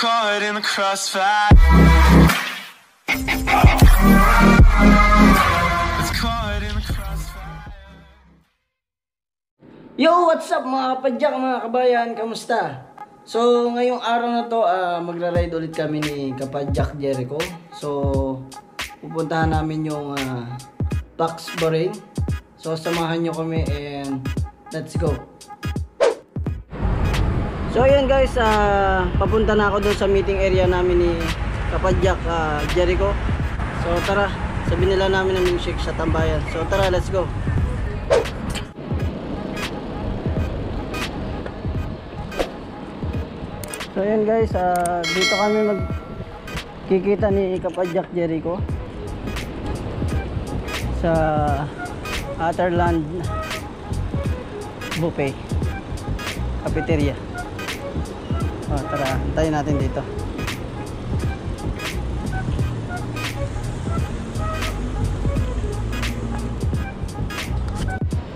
caught in the crossfire. It's caught in the crossfire. Yo, what's up mga kapadyak, mga kabayan, kamusta? So, ngayong araw na to, magra-ride ulit kami ni Kapadyak Jericho. So, pupuntahan namin yung Pax Bahrain. So, samahan nyo kami and let's go. So, ayun guys, papunta na ako doon sa meeting area namin ni Kapadyak Jericho. So, tara, sabihin nila namin ng milkshake sa tambayan. So, tara, let's go. So ayan guys, dito kami magkikita ni Kapadyak Jericho sa Atherland Buffet Cafeteria. Tara, antayin natin dito.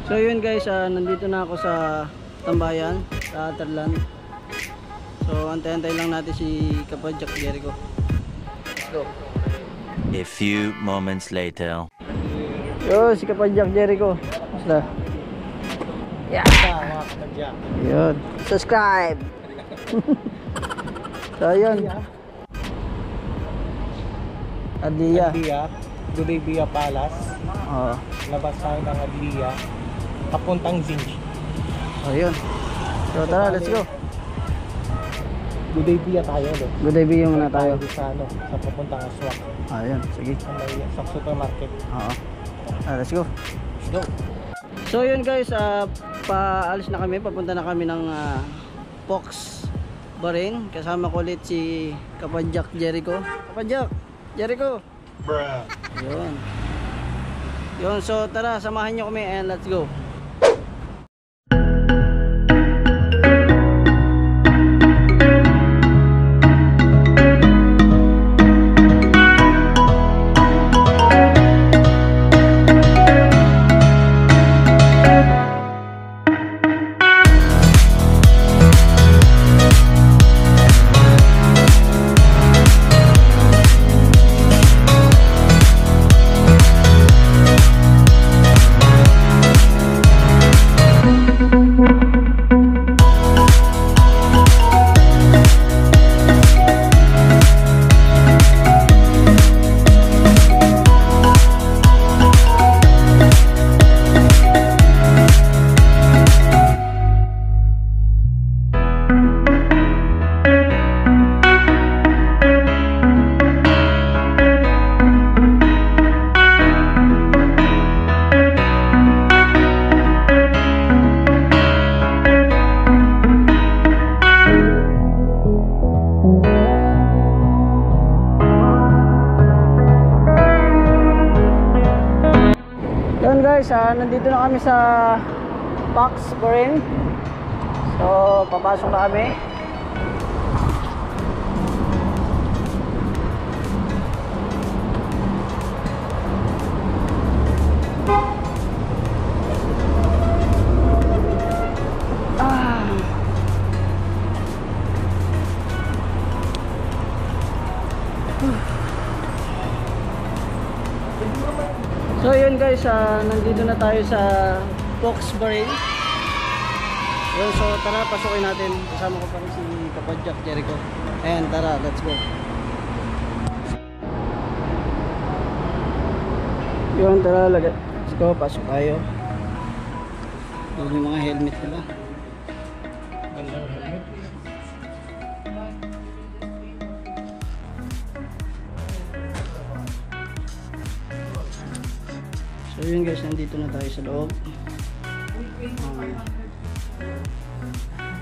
So yun guys, nandito na ako sa tambayan sa Atherland. So, antay-antay lang natin si Kapadyak Jericho. Let's go. A few moments later. Yo, si Kapadyak Jericho. Basta. Yeah. Mga Kapadyak. Yun. Subscribe. So, yun. Adlia. Gudebia Palace. Oo. Labas tayo ng Adlia. Papuntang Zinj. Oh, yun. So, tara, let's go. Gudebia tayo, no? Gudebia muna tayo. Sa papuntang Aswak. Ayun, sige. Sa supermarket. Oo. Let's go. Let's go. So yun guys, paalis na kami, papunta na kami ng Pax Bahrain. Kasama ko ulit si Kapadyak Jericho. Kapadyak Jericho. Bruh. Yun. Yun, so tara, samahan nyo kami and let's go. Guys, nandito na kami sa Pax Bahrain. So, papasok na kami. So yun guys, nandito na tayo sa Pax Bahrain. Yun, so tara, pasukin natin. Kasama ko pa rin si Kapadyak Jericho. Ayan, tara, let's go. Yun, tara, let's go, pasok tayo. Yun yung mga helmet nila. Gandang helmet. So yun guys, nandito na tayo sa loob.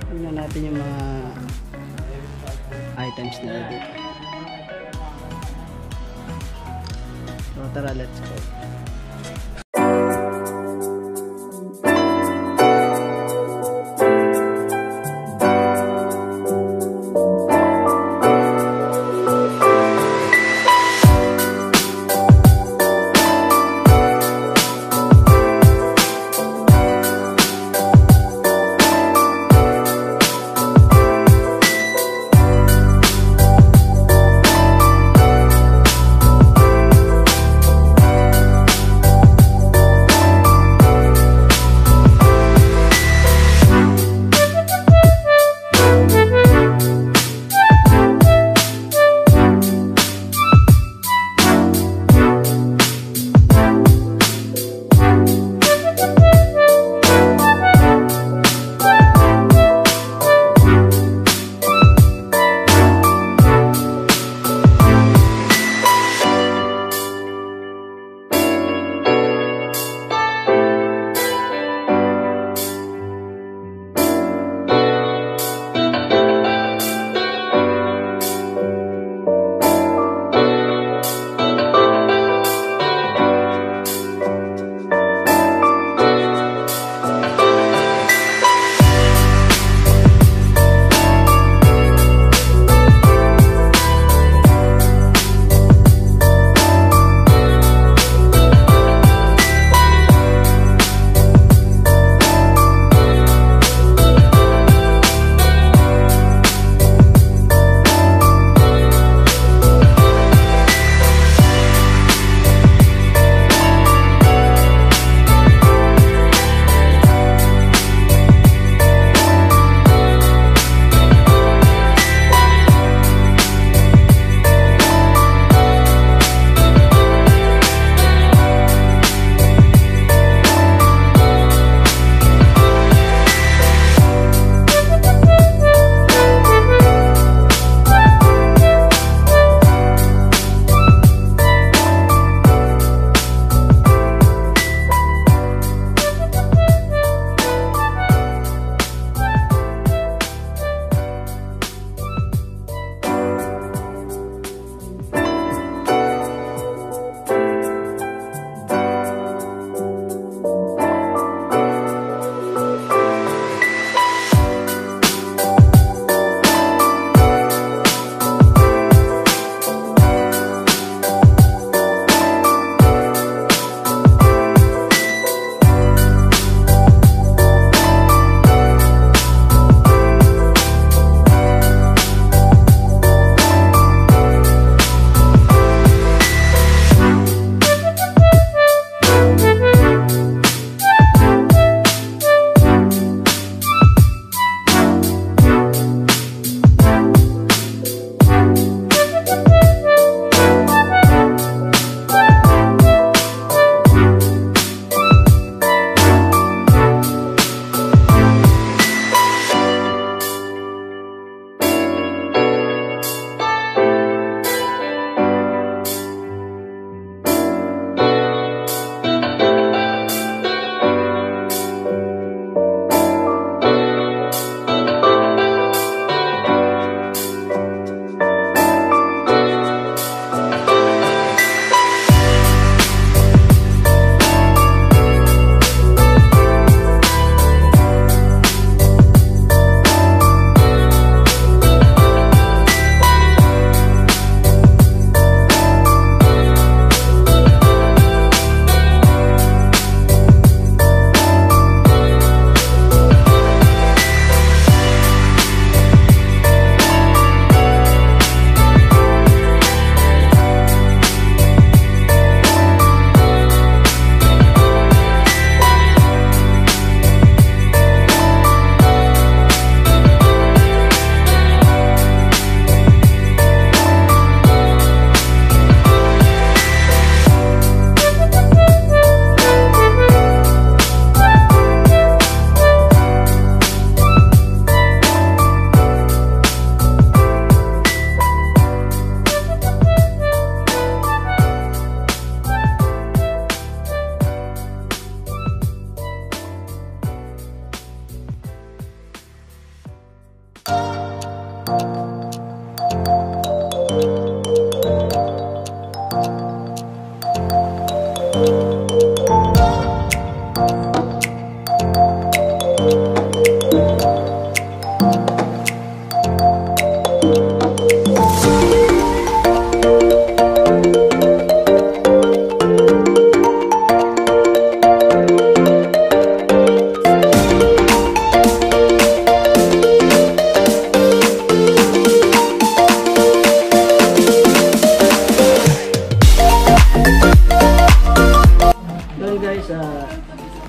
Tingnan natin yung mga items nila dito. So tara, let's go.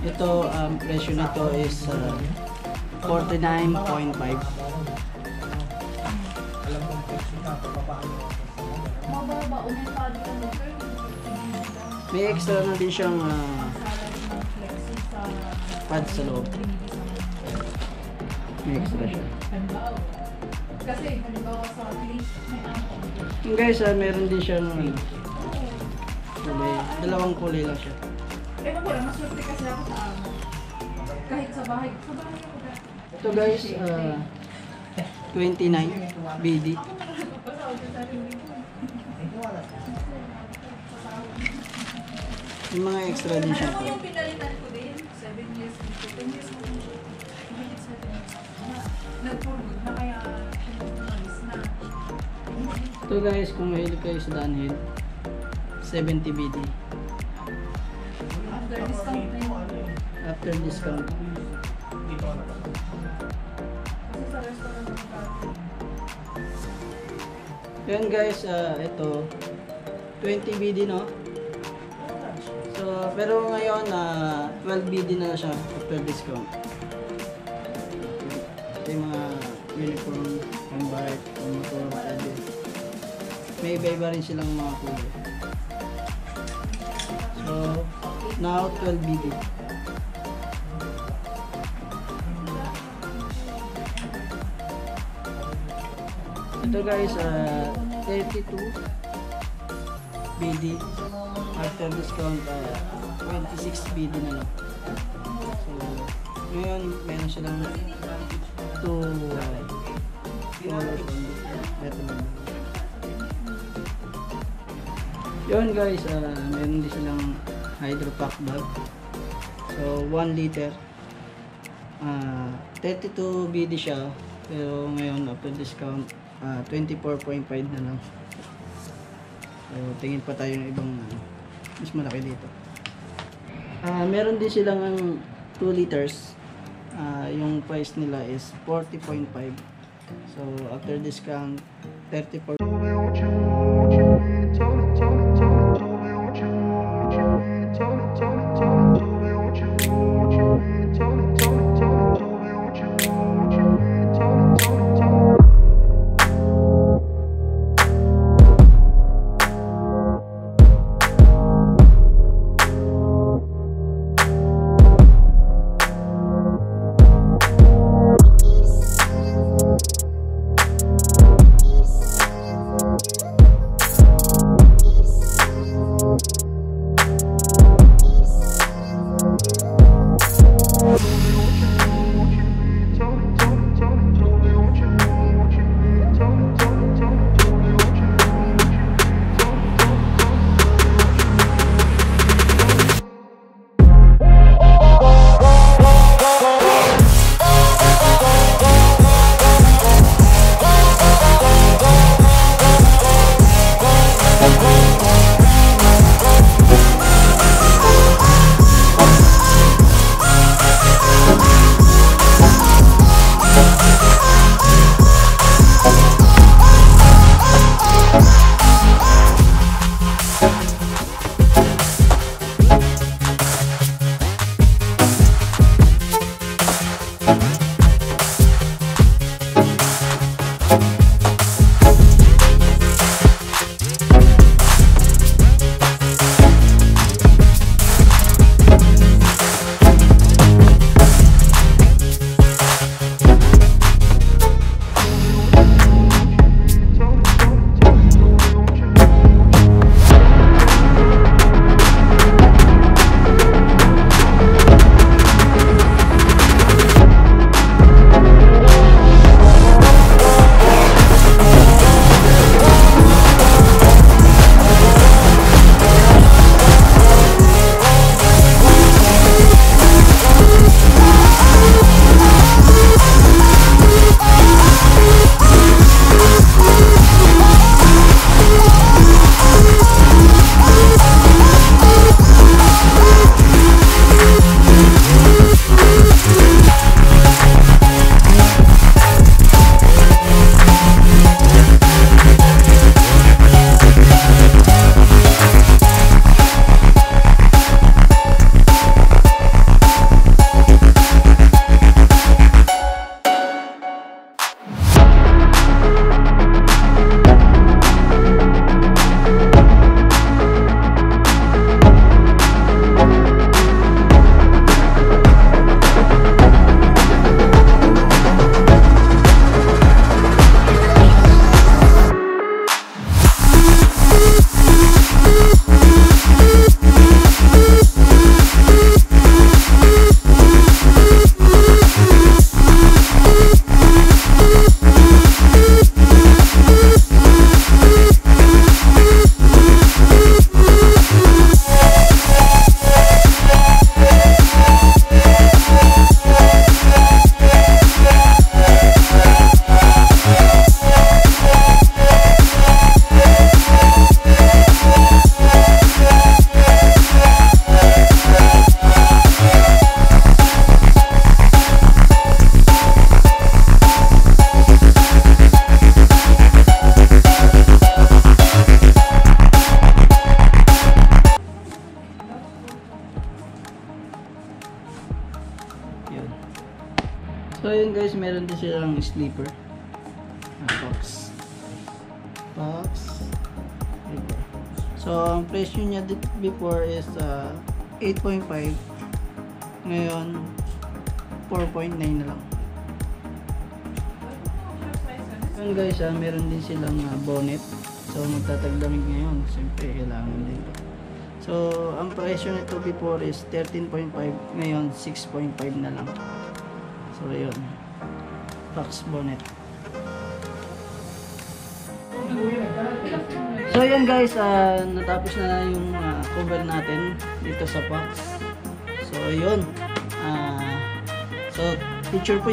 ito presyo nito is 49.5. May extra na din siyang pad sa loob. May extra siya. Kasi halimbawa sa place, may Yung guys, meron din siyang kulay. Dalawang kulay lang siya. ewan ko lang, maswerte kasi ako sa amo. Kahit sa bahay ako ba? Ito guys, 29 BD. Yung mga extra din siya. Alam mo yung pinalitan ko din, 7 years dito, 10 years ko din siya. Mahigit 7 years. Nag-forward na kaya umalis na. Ito guys, kung mahilig kayo sa Dunhill, 70 BD. After discount na yun. After discount. Kasi sa restaurant ng natin. Yan guys, ito 20 BD no. So, pero ngayon 12 BD na siya after discount. Ito yung mga uniform, pang bike, pang motor, pwede. May iba-iba rin silang mga kulay. So, now 12 BD. Ito guys, 32 BD. After discount, 26 BD na lang. So, ngayon, meron silang 2 colors on ito na. Yun guys, meron din silang hydro pack bag. So, 1 liter. 32 BD siya. Pero ngayon, after discount, 24.5 na lang. So, tingin pa tayo ng ibang mas malaki dito. Meron din silang 2 liters. Yung price nila is 40.5. So, after discount, 34. So yun guys, meron din silang sleeper. Box. Sleeper. So ang presyo niya before is 8.5. Ngayon 4.9 na lang. Yun guys, meron din silang bonnet. So magtatagdamig ngayon, siyempre kailangan din. So ang presyo nito before is 13.5, ngayon 6.5 na lang. So yun, box bonnet. So yun guys, natapos na yung cover natin dito sa box. So yun, so picture po.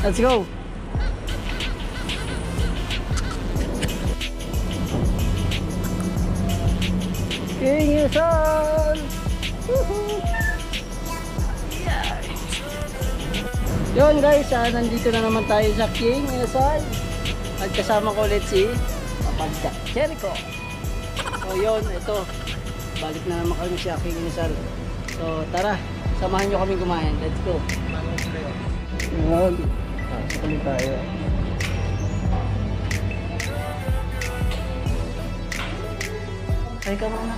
Let's go! King Isal! Yun guys, nandito na naman tayo sa King Isal. At kasama ko ulit si Kapadyak Jericho. So yun, ito. Balik na naman kami sa King Isal. So tara, samahan nyo kami kumain. Let's go! Yun. Sakali tayo. Ay ka muna.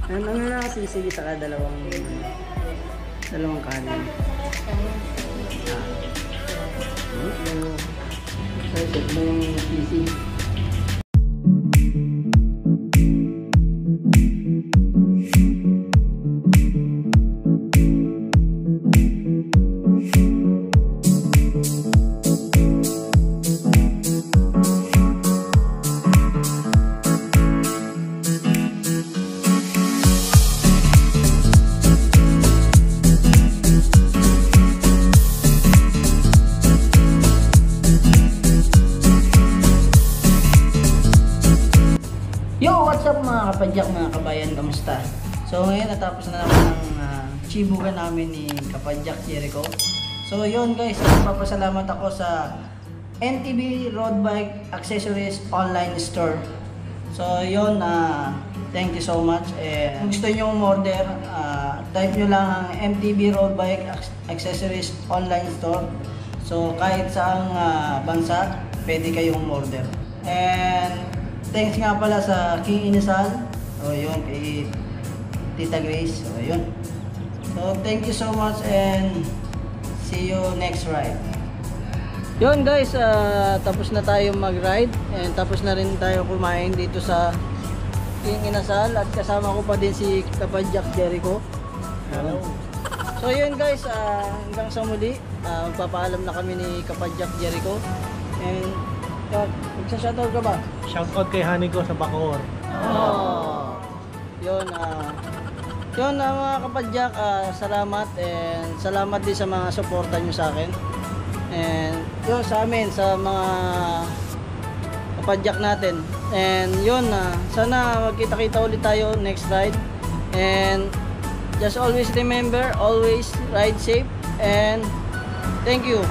Ano na sisigi sa dalawang kanin. Ay, set mo yung sisig. What's up mga kapadyak, mga kabayan, kamusta? So ngayon natapos na naman ang chibugan namin ni Kapadyak Jericho. So yun guys, nagpapasalamat ako sa NTB Road Bike Accessories Online Store. So yun, thank you so much. Kung gusto nyo umorder, type nyo lang ang NTB Road Bike Accessories Online Store. So kahit saang bansa, pwede kayong order. And thanks nga pala sa King Inasal. O yun, kay Tita Grace. O yun. So thank you so much and see you next ride. Yun guys, tapos na tayo mag-ride and tapos na rin tayo kumain dito sa King Inasal at kasama ko pa din si Kapadyak Jericho. Hello. So yun guys, hanggang sa muli, magpapaalam na kami ni Kapadyak Jericho. And magsashoutout ka ba? Shoutout kay honey ko sa Bacoor. Yun, yun mga Kapadyak, salamat and salamat din sa mga suporta nyo sa akin. And yun sa amin, sa mga Kapadyak natin. And yun, sana magkita-kita ulit tayo next ride. And just always remember, always ride safe and thank you.